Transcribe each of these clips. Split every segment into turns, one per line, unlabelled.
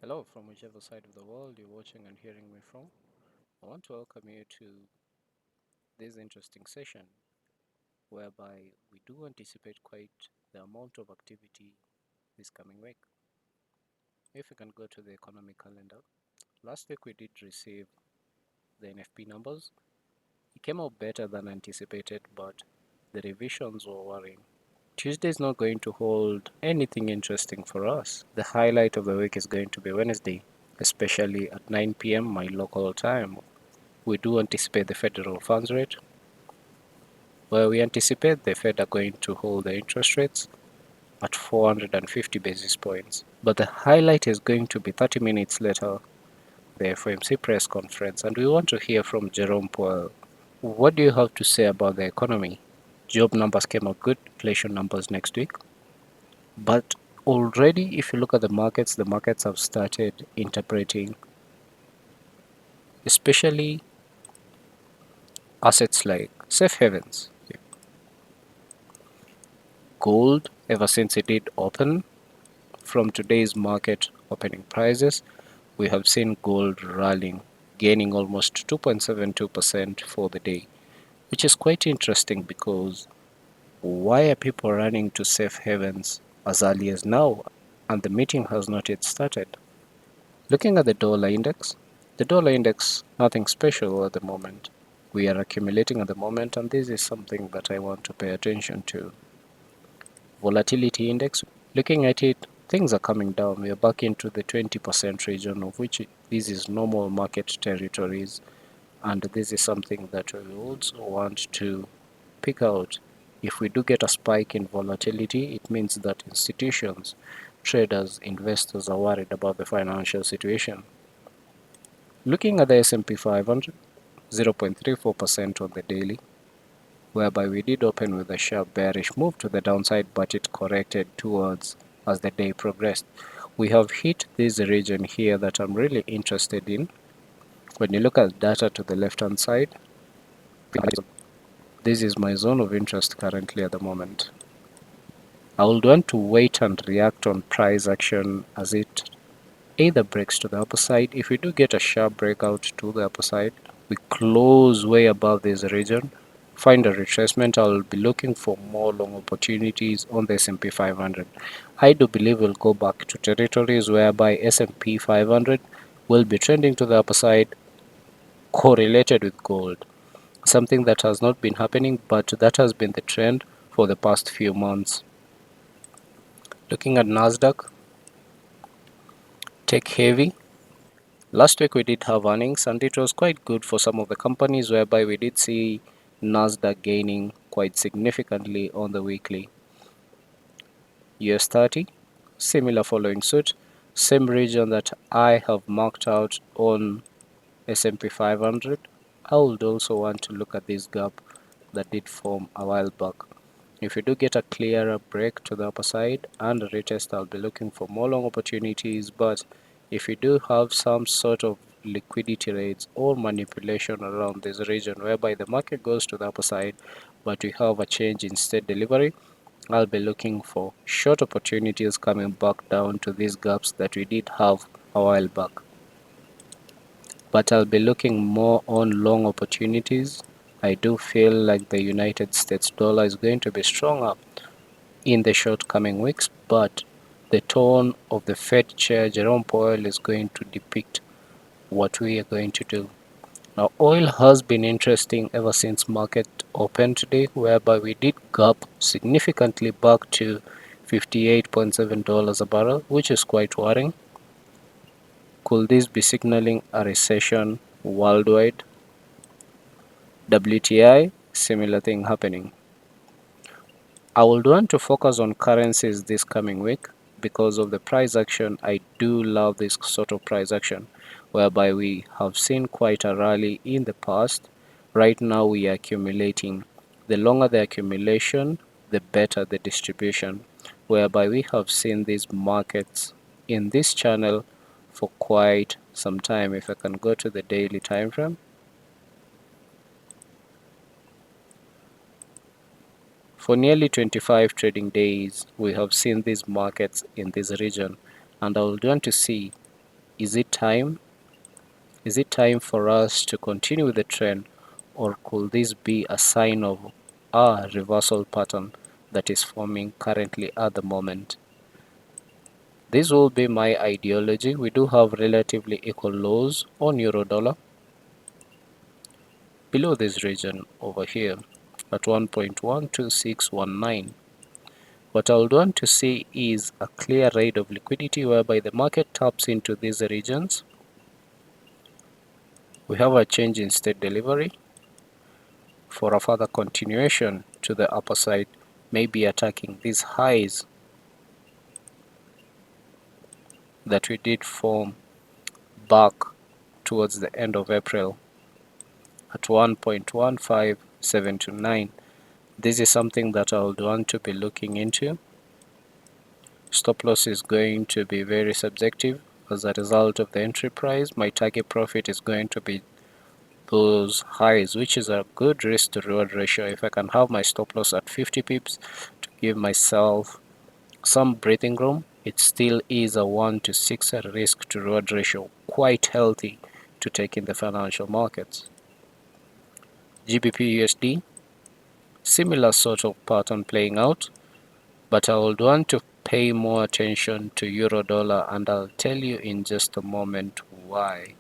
Hello, from whichever side of the world you're watching and hearing me from. I want to welcome you to this interesting session whereby we do anticipate quite the amount of activity this coming week. If you can go to the economic calendar, last week we did receive the NFP numbers. It came out better than anticipated, but the revisions were worrying. Tuesday is not going to hold anything interesting for us. The highlight of the week is going to be Wednesday, especially at 9 p.m. my local time. We do anticipate the federal funds rate, where we anticipate the Fed are going to hold the interest rates at 450 basis points. But the highlight is going to be 30 minutes later, the FOMC press conference, and we want to hear from Jerome Powell. What do you have to say about the economy? Job numbers came out good, inflation numbers next week. But already, if you look at the markets have started interpreting, especially assets like safe havens. Gold, ever since it did open, from today's market opening prices, we have seen gold rallying, gaining almost 2.72% for the day, which is quite interesting because why are people running to safe havens as early as now and the meeting has not yet started? Looking at the dollar index, nothing special at the moment. We are accumulating at the moment, and this is something that I want to pay attention to. Volatility index, looking at it, things are coming down. We are back into the 20% region, of which this is normal market territories, and this is something that we also want to pick out. If we do get a spike in volatility, it means that institutions, traders, investors are worried about the financial situation. Looking at the S&P 500, 0.34% on the daily, whereby we did open with a sharp bearish move to the downside, but it corrected towards as the day progressed. We have hit this region here that I'm really interested in. When you look at data to the left hand side, this is my zone of interest currently at the moment. I would want to wait and react on price action as it either breaks to the upper side. If we do get a sharp breakout to the upper side, we close way above this region, find a retracement. I'll be looking for more long opportunities on the S&P 500. I do believe we'll go back to territories whereby S&P 500 will be trending to the upper side, correlated with gold, something that has not been happening, but that has been the trend for the past few months. Looking at Nasdaq, tech heavy. Last week we did have earnings and it was quite good for some of the companies, whereby we did see Nasdaq gaining quite significantly on the weekly. US 30, similar following suit, same region that I have marked out on S&P 500. I would also want to look at this gap that did form a while back. If you do get a clearer break to the upper side and a retest, I'll be looking for more long opportunities. But if you do have some sort of liquidity rates or manipulation around this region whereby the market goes to the upper side, but we have a change in state delivery, I'll be looking for short opportunities coming back down to these gaps that we did have a while back. But I'll be looking more on long opportunities. I do feel like the United States dollar is going to be stronger in the short coming weeks, but the tone of the Fed chair, Jerome Powell, is going to depict what we are going to do. Now, oil has been interesting ever since market opened today, whereby we did gap significantly back to $58.7 a barrel, which is quite worrying. Could this be signaling a recession worldwide? WTI, similar thing happening. I would want to focus on currencies this coming week because of the price action. I do love this sort of price action whereby we have seen quite a rally in the past. Right now we are accumulating. The longer the accumulation, the better the distribution, whereby we have seen these markets in this channel for quite some time. If I can go to the daily time frame, for nearly 25 trading days, we have seen these markets in this region, and I would want to see Is it time? Is it time for us to continue the trend, or could this be a sign of a reversal pattern that is forming currently at the moment? This will be my ideology. We do have relatively equal lows on euro dollar below this region over here at 1.12619. What I would want to see is a clear rate of liquidity whereby the market taps into these regions. We have a change in state delivery for a further continuation to the upper side, maybe attacking these highs that we did form back towards the end of April at 1.15729. This is something that I would want to be looking into. Stop loss is going to be very subjective as a result of the entry price. My target profit is going to be those highs, which is a good risk to reward ratio. If I can have my stop loss at 50 pips to give myself some breathing room, it still is a 1 to 6 risk to reward ratio, quite healthy to take in the financial markets. GBP USD, similar sort of pattern playing out, but I would want to pay more attention to euro dollar, and I'll tell you in just a moment why.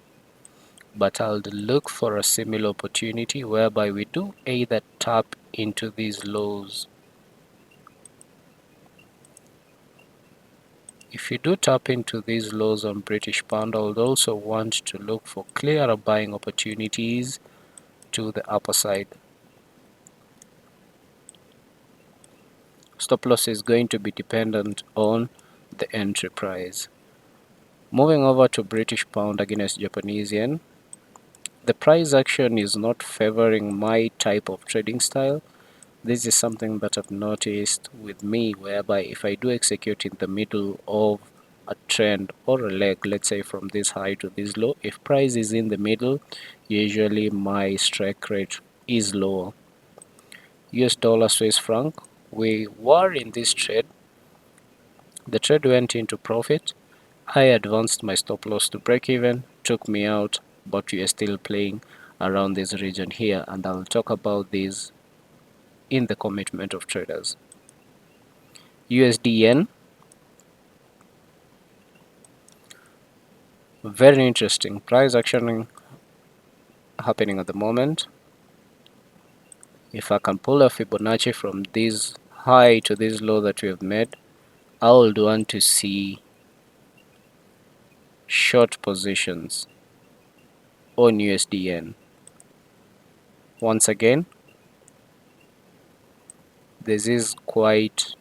But I'll look for a similar opportunity whereby we do either tap into these lows. If you do tap into these lows on British pound, I would also want to look for clearer buying opportunities to the upper side. Stop loss is going to be dependent on the entry price. Moving over to British pound against Japanese yen, the price action is not favoring my type of trading style. This is something that I've noticed with me, whereby if I do execute in the middle of a trend or a leg, let's say from this high to this low, if price is in the middle, usually my strike rate is lower. US dollar Swiss franc, we were in this trade. The trade went into profit. I advanced my stop loss to break even, took me out, but we are still playing around this region here, and I'll talk about this in the commitment of traders. USD yen, very interesting price action happening at the moment. If I can pull a Fibonacci from this high to this low that we have made, I would want to see short positions on USD yen. Once again, this is quite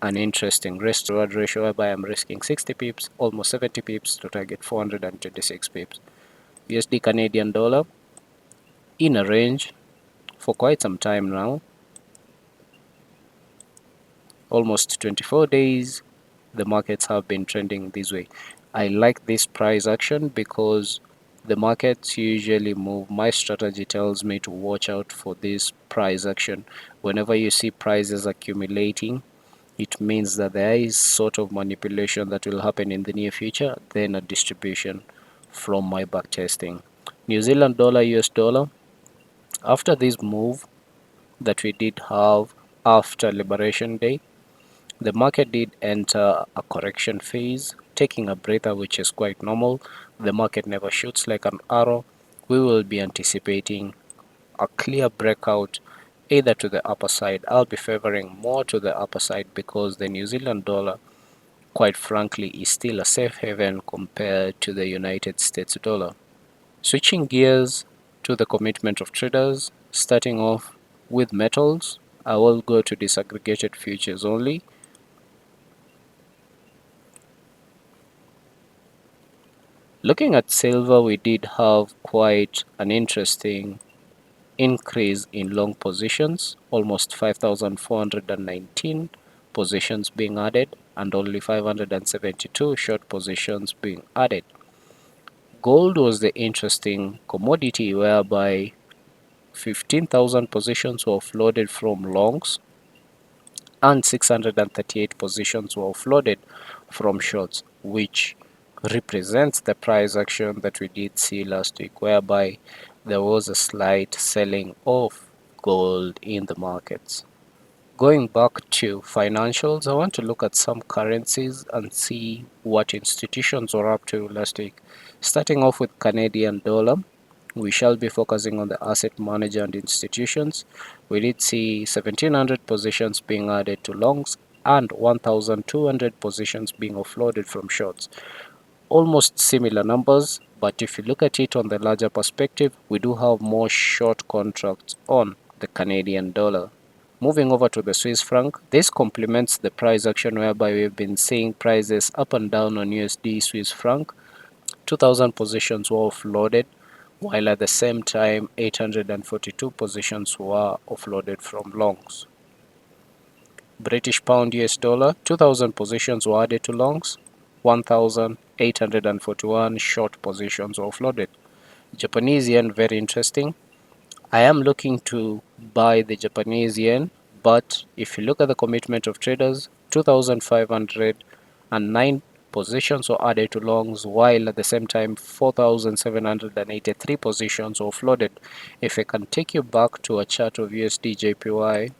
an interesting risk to reward ratio whereby I'm risking 60 pips, almost 70 pips to target 426 pips. USD Canadian dollar in a range for quite some time now, almost 24 days. The markets have been trending this way. I like this price action because the markets usually move. My strategy tells me to watch out for this price action. Whenever you see prices accumulating, it means that there is sort of manipulation that will happen in the near future, then a distribution from my back testing. New Zealand dollar, US dollar, after this move that we did have after Liberation Day, the market did enter a correction phase, taking a breather, which is quite normal. The market never shoots like an arrow. We will be anticipating a clear breakout either to the upper side. I'll be favoring more to the upper side because the New Zealand dollar, quite frankly, is still a safe haven compared to the United States dollar. Switching gears to the commitment of traders, starting off with metals, I will go to disaggregated futures only. Looking at silver, we did have quite an interesting increase in long positions, almost 5,419 positions being added and only 572 short positions being added. Gold was the interesting commodity whereby 15,000 positions were offloaded from longs and 638 positions were offloaded from shorts, which represents the price action that we did see last week, whereby there was a slight selling of gold in the markets. Going back to financials, I want to look at some currencies and see what institutions were up to last week. Starting off with Canadian dollar, we shall be focusing on the asset manager and institutions. We did see 1700 positions being added to longs and 1200 positions being offloaded from shorts. Almost similar numbers, but if you look at it on the larger perspective, we do have more short contracts on the Canadian dollar. Moving over to the Swiss franc, this complements the price action whereby we've been seeing prices up and down on USD Swiss franc. 2000 positions were offloaded, while at the same time 842 positions were offloaded from longs. British pound US dollar, 2000 positions were added to longs, 1841 short positions were offloaded. Japanese yen, very interesting. I am looking to buy the Japanese yen, but if you look at the commitment of traders, 2,509 positions were added to longs, while at the same time 4,783 positions were offloaded. If I can take you back to a chart of USD JPY,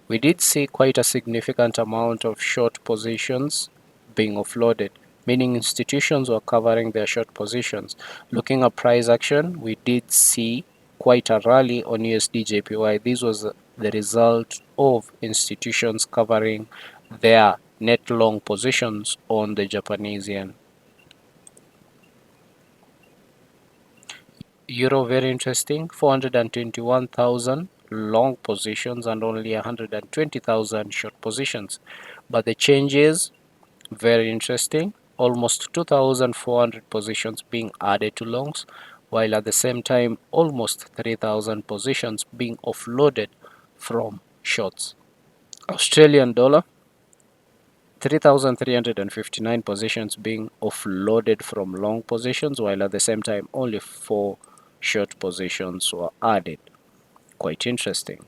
we did see quite a significant amount of short positions being offloaded, meaning institutions were covering their short positions. Looking at price action, we did see quite a rally on USD JPY. This was the result of institutions covering their net long positions on the Japanese yen. Euro, very interesting, 421,000 long positions and only 120,000 short positions. But the changes, very interesting, almost 2,400 positions being added to longs, while at the same time almost 3,000 positions being offloaded from shorts. Australian dollar, 3,359 positions being offloaded from long positions, while at the same time only 4 short positions were added. Quite interesting.